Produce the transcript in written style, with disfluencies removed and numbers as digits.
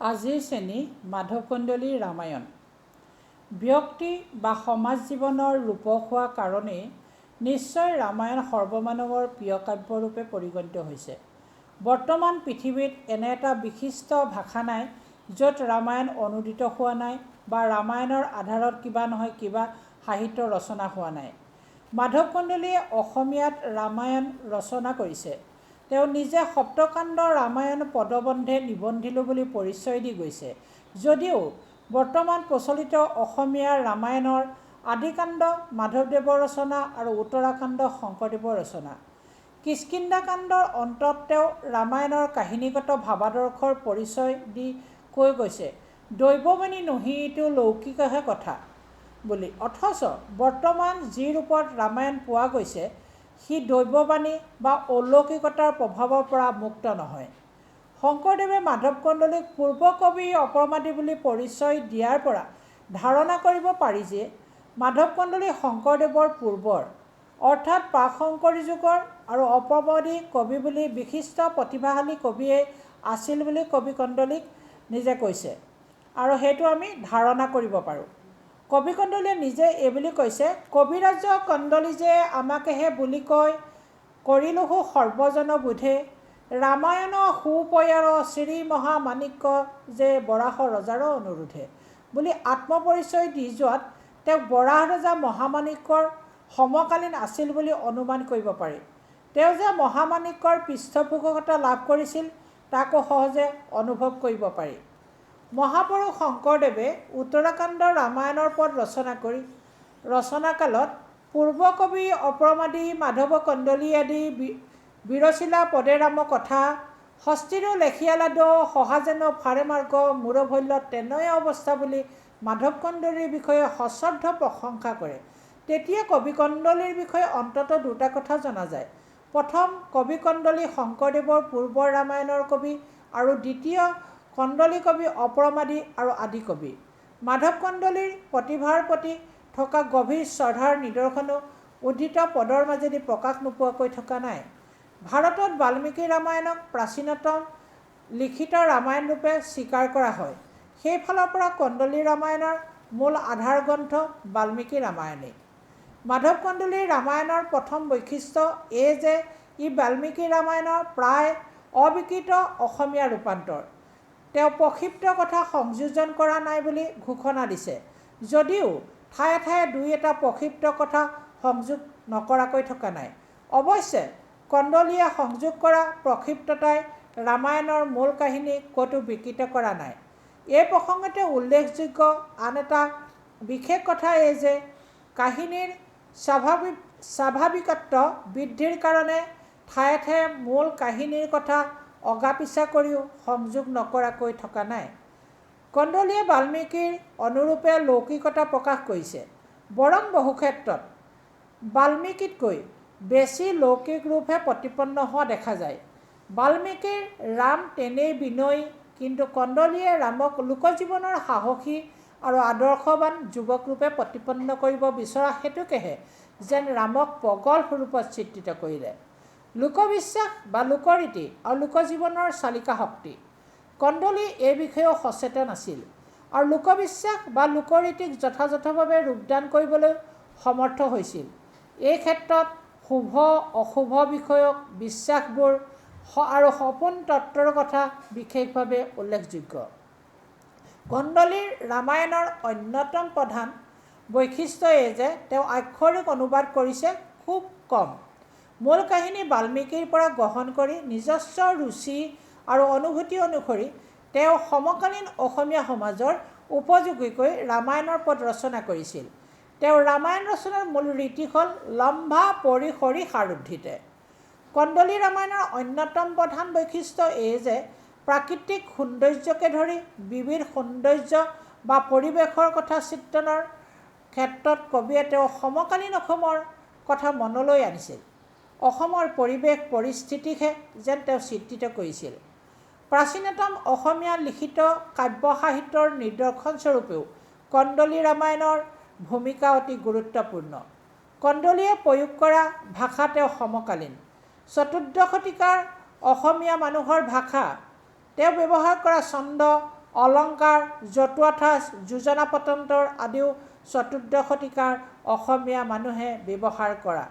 আজিৰ শ্ৰেণী মাধৱ কন্দলীৰ ৰামায়ণ। ব্যক্তি বা সমাজ জীৱনৰ ৰূপক হোৱা কাৰণেই নিশ্চয় ৰামায়ণ সৰ্বমানৱৰ প্ৰিয় কাব্যৰূপে পৰিগণিত হৈছে। বৰ্তমান পৃথিৱীত এনে এটা বিশিষ্ট ভাষা নাই য'ত ৰামায়ণ অনুদিত হোৱা নাই বা ৰামায়ণৰ আধাৰত কিবা নহয় কিবা সাহিত্য ৰচনা হোৱা নাই। মাধৱ কন্দলীয়ে অসমীয়াত ৰামায়ণ ৰচনা কৰিছে। তেওঁ নিজে সপ্তকাণ্ড ৰামায়ণ পদবন্ধে নিবন্ধিলো বুলি পৰিচয় দি গৈছে যদিও বৰ্তমান প্ৰচলিত অসমীয়াৰ ৰামায়ণৰ আদিকাণ্ড মাধৱদেৱৰ ৰচনা আৰু উত্তৰাকাণ্ড শংকৰদেৱৰ ৰচনা। কিষ্কিন্ধাকাণ্ডৰ অন্তত তেওঁ ৰামায়ণৰ কাহিনীগত ভাৱাদৰ্শৰ পৰিচয় দি কৈ গৈছে দৈৱবাণী নহিতো লৌকিকহে কথা বুলি। অথচ বৰ্তমান যি ৰূপত ৰামায়ণ পোৱা গৈছে সি দৈৱবাণী বা অলৌকিকতাৰ প্ৰভাৱৰ পৰা মুক্ত নহয়। শংকৰদেৱে মাধৱ কন্দলীক পূৰ্বকবি অপৰমাদী বুলি পৰিচয় দিয়াৰ পৰা ধাৰণা কৰিব পাৰি যে মাধৱ কন্দলী শংকৰদেৱৰ পূৰ্বৰ অৰ্থাৎ প্ৰাকশংকৰী যুগৰ আৰু অপৰমাদী কবি বুলি বিশিষ্ট প্ৰতিভাশালী কবিয়ে আছিল বুলি কবি কন্দলীক নিজে কৈছে আৰু সেইটো আমি ধাৰণা কৰিব পাৰোঁ। কবি কন্দলীয়ে নিজে এইবুলি কৈছে কবিৰাজ কন্দলী যে আমাকেহে বুলি কয় কৰিলোহো সৰ্বজন বোধে ৰামায়ণ সুপয়াৰ শ্ৰী মহামাণিক্য যে বৰাহ ৰজাৰ অনুৰোধে বুলি আত্মপৰিচয় দি যোৱাত তেওঁক বৰাহ ৰজা মহামাণিক্যৰ সমকালীন আছিল বুলি অনুমান কৰিব পাৰি। তেওঁ যে মহামাণিক্যৰ পৃষ্ঠপোষকতা লাভ কৰিছিল তাকো সহজে অনুভৱ কৰিব পাৰি। মহাপুৰুষ শংকৰদেৱে উত্তৰাকাণ্ড ৰামায়ণৰ পদ ৰচনা কৰি ৰচনাকালত পূৰ্বকবি অপৰমাদী মাধৱ কন্দলী আদি বিৰচিলা পদে ৰাম কথা হস্তিৰো লেখিয়ালাদ সহাজেন ফাৰে মাৰ্গ মূৰভল্য তেনয় অৱস্থা বুলি মাধৱ কন্দলীৰ বিষয়ে সশ্ৰদ্ধ প্ৰশংসা কৰে। তেতিয়া কবি কন্দলীৰ বিষয়ে অন্ততঃ দুটা কথা জনা যায়। প্ৰথম, কবি কন্দলী শংকৰদেৱৰ পূৰ্বৰ ৰামায়ণৰ কবি আৰু দ্বিতীয় কন্দলী কবি অপৰমাদী আৰু আদি কবি। মাধৱ কন্দলীৰ প্ৰতিভাৰ প্ৰতি থকা গভীৰ শ্ৰদ্ধাৰ নিদৰ্শনো উদ্ধৃত পদৰ মাজেদি প্ৰকাশ নোপোৱাকৈ থকা নাই। ভাৰতত বাল্মীকি ৰামায়ণক প্ৰাচীনতম লিখিত ৰামায়ণ ৰূপে স্বীকাৰ কৰা হয়। সেইফালৰ পৰা কন্দলী ৰামায়ণৰ মূল আধাৰ গ্ৰন্থ বাল্মীকি ৰামায়ণেই। মাধৱ কন্দলীৰ ৰামায়ণৰ প্ৰথম বৈশিষ্ট্য এই যে ই বাল্মীকি ৰামায়ণৰ প্ৰায় অবিকৃত অসমীয়া ৰূপান্তৰ। তেওঁ প্ৰক্ষিপ্ত কথা সংযোজন কৰা নাই বুলি ঘোষণা দিছে যদিও ঠায়ে ঠায়ে দুই এটা প্ৰক্ষিপ্ত কথা সংযোগ নকৰাকৈ থকা নাই। অৱশ্যে কন্দলীয়ে সংযোগ কৰা প্ৰক্ষিপ্ততাই ৰামায়ণৰ মূল কাহিনী ক'তো বিকৃত কৰা নাই। এই প্ৰসংগতে উল্লেখযোগ্য আন এটা বিশেষ কথা এই যে কাহিনীৰ স্বাভাৱিকত্ব বৃদ্ধিৰ কাৰণে ঠায়ে ঠায়ে মূল কাহিনীৰ কথা অগা-পিছা কৰিও সংযোগ নকৰাকৈ থকা নাই। কন্দলীয়ে বাল্মীকিৰ অনুৰূপে লৌকিকতা প্ৰকাশ কৰিছে, বৰং বহুক্ষেত্ৰত বাল্মীকিতকৈ বেছি লৌকিক ৰূপহে প্ৰতিপন্ন হোৱা দেখা যায়। বাল্মীকিৰ ৰাম তেনেই বিনয়ী, কিন্তু কন্দলীয়ে ৰামক লোকজীৱনৰ সাহসী আৰু আদৰ্শৱান যুৱক ৰূপে প্ৰতিপন্ন কৰিব বিচৰা হেতুকেহে যেন ৰামক প্ৰগল্ভ ৰূপত চিত্ৰিত কৰিলে। লোকবিশ্বাস বা লোকৰীতি আৰু লোকজীৱনৰ চালিকা শক্তি। কন্দলী এই বিষয়েও সচেতন আছিল আৰু লোকবিশ্বাস বা লোকৰীতিক যথাযথভাৱে ৰূপদান কৰিবলৈ সমৰ্থ হৈছিল। এই ক্ষেত্ৰত শুভ অশুভ বিষয়ক বিশ্বাসবোৰ আৰু সপোন তত্ত্বৰ কথা বিশেষভাৱে উল্লেখযোগ্য। কন্দলীৰ ৰামায়ণৰ অন্যতম প্ৰধান বৈশিষ্ট্য এই যে তেওঁ আক্ষৰিক অনুবাদ কৰিছে খুব কম। মূল কাহিনী বাল্মীকিৰ পৰা গ্ৰহণ কৰি নিজস্ব ৰুচি আৰু অনুভূতি অনুসৰি তেওঁ সমকালীন অসমীয়া সমাজৰ উপযোগীকৈ ৰামায়ণৰ পদ ৰচনা কৰিছিল। তেওঁৰ ৰামায়ণ ৰচনাৰ মূল ৰীতি হ'ল লম্বা পৰিসৰী সাৰোদ্ধিতে। কন্দলী ৰামায়ণৰ অন্যতম প্ৰধান বৈশিষ্ট্য এই যে প্ৰাকৃতিক সৌন্দৰ্যকে ধৰি বিবিধ সৌন্দৰ্য বা পৰিৱেশৰ কথা চিত্ৰণৰ ক্ষেত্ৰত কবিয়ে তেওঁ সমকালীন অসমৰ কথা মনলৈ আনিছিল। অসমৰ পৰিৱেশ পৰিস্থিতিকহে যেন তেওঁ চিত্ৰিত কৰিছিল। প্ৰাচীনতম অসমীয়া লিখিত কাব্য সাহিত্যৰ নিদৰ্শনস্বৰূপেও কন্দলী ৰামায়ণৰ ভূমিকা অতি গুৰুত্বপূৰ্ণ। কন্দলীয়ে প্ৰয়োগ কৰা ভাষা তেওঁ সমকালীন। চতুৰ্দশ শতিকাৰ অসমীয়া মানুহৰ ভাষা। তেওঁ ব্যৱহাৰ কৰা ছন্দ অলংকাৰ, জতুৱা ঠাঁচ, যোজনা পতন্তৰ আদিও চতুৰ্দশ শতিকাৰ অসমীয়া মানুহে ব্যৱহাৰ কৰা